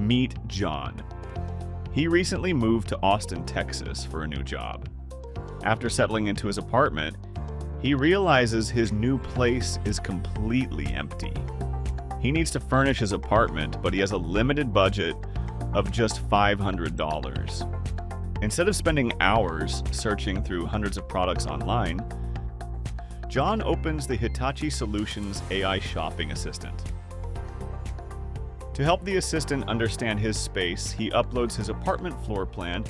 Meet John. He recently moved to Austin, Texas for a new job. After settling into his apartment, he realizes his new place is completely empty. He needs to furnish his apartment, but he has a limited budget of just $500. Instead of spending hours searching through hundreds of products online, John opens the Hitachi Solutions AI shopping assistant. To help the assistant understand his space, he uploads his apartment floor plan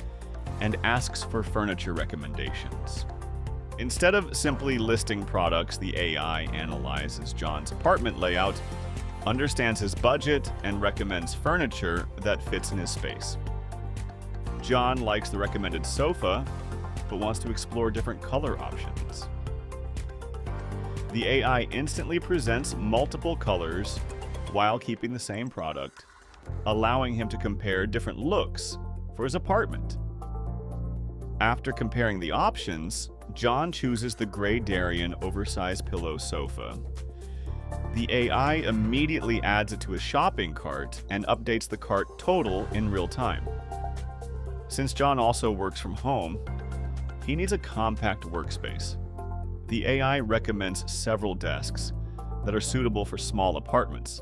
and asks for furniture recommendations. Instead of simply listing products, the AI analyzes John's apartment layout, understands his budget, and recommends furniture that fits in his space. John likes the recommended sofa, but wants to explore different color options. The AI instantly presents multiple colors while keeping the same product, allowing him to compare different looks for his apartment. After comparing the options, John chooses the gray Darien oversized pillow sofa. The AI immediately adds it to his shopping cart and updates the cart total in real time. Since John also works from home, he needs a compact workspace. The AI recommends several desks that are suitable for small apartments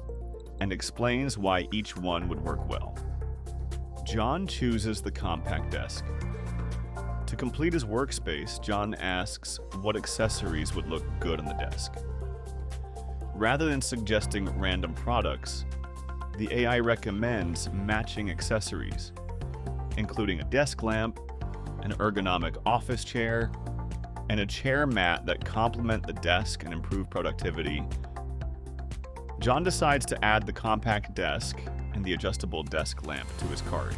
and explains why each one would work well. John chooses the compact desk. To complete his workspace, John asks what accessories would look good on the desk. Rather than suggesting random products, the AI recommends matching accessories, including a desk lamp, an ergonomic office chair, and a chair mat that complement the desk and improve productivity. John decides to add the compact desk and the adjustable desk lamp to his cart.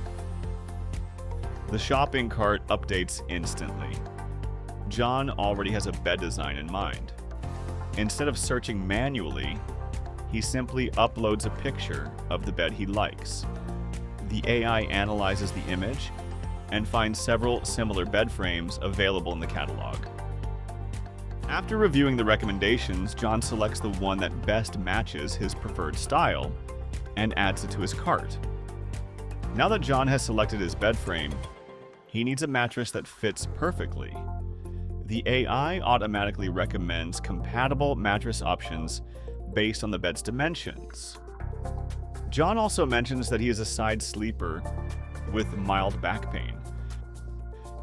The shopping cart updates instantly. John already has a bed design in mind. Instead of searching manually, he simply uploads a picture of the bed he likes. The AI analyzes the image and finds several similar bed frames available in the catalog. After reviewing the recommendations, John selects the one that best matches his preferred style and adds it to his cart. Now that John has selected his bed frame, he needs a mattress that fits perfectly. The AI automatically recommends compatible mattress options based on the bed's dimensions. John also mentions that he is a side sleeper with mild back pain.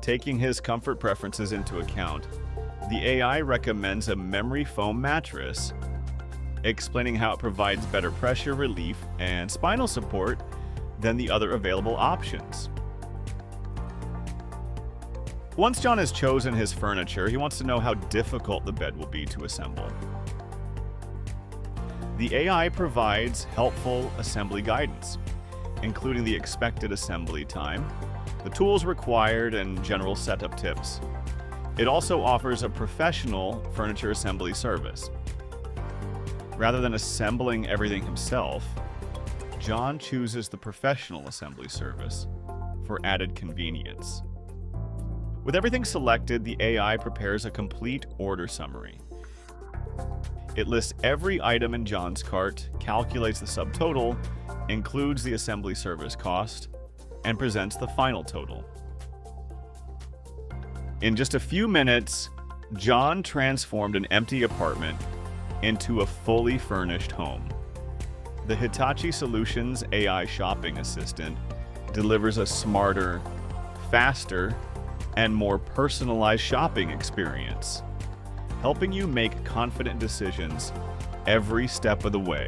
Taking his comfort preferences into account, the AI recommends a memory foam mattress, explaining how it provides better pressure relief and spinal support than the other available options. Once John has chosen his furniture, he wants to know how difficult the bed will be to assemble. The AI provides helpful assembly guidance, including the expected assembly time, the tools required, and general setup tips. It also offers a professional furniture assembly service. Rather than assembling everything himself, John chooses the professional assembly service for added convenience. With everything selected, the AI prepares a complete order summary. It lists every item in John's cart, calculates the subtotal, includes the assembly service cost, and presents the final total. In just a few minutes, John transformed an empty apartment into a fully furnished home. The Hitachi Solutions AI shopping assistant delivers a smarter, faster, and more personalized shopping experience, helping you make confident decisions every step of the way.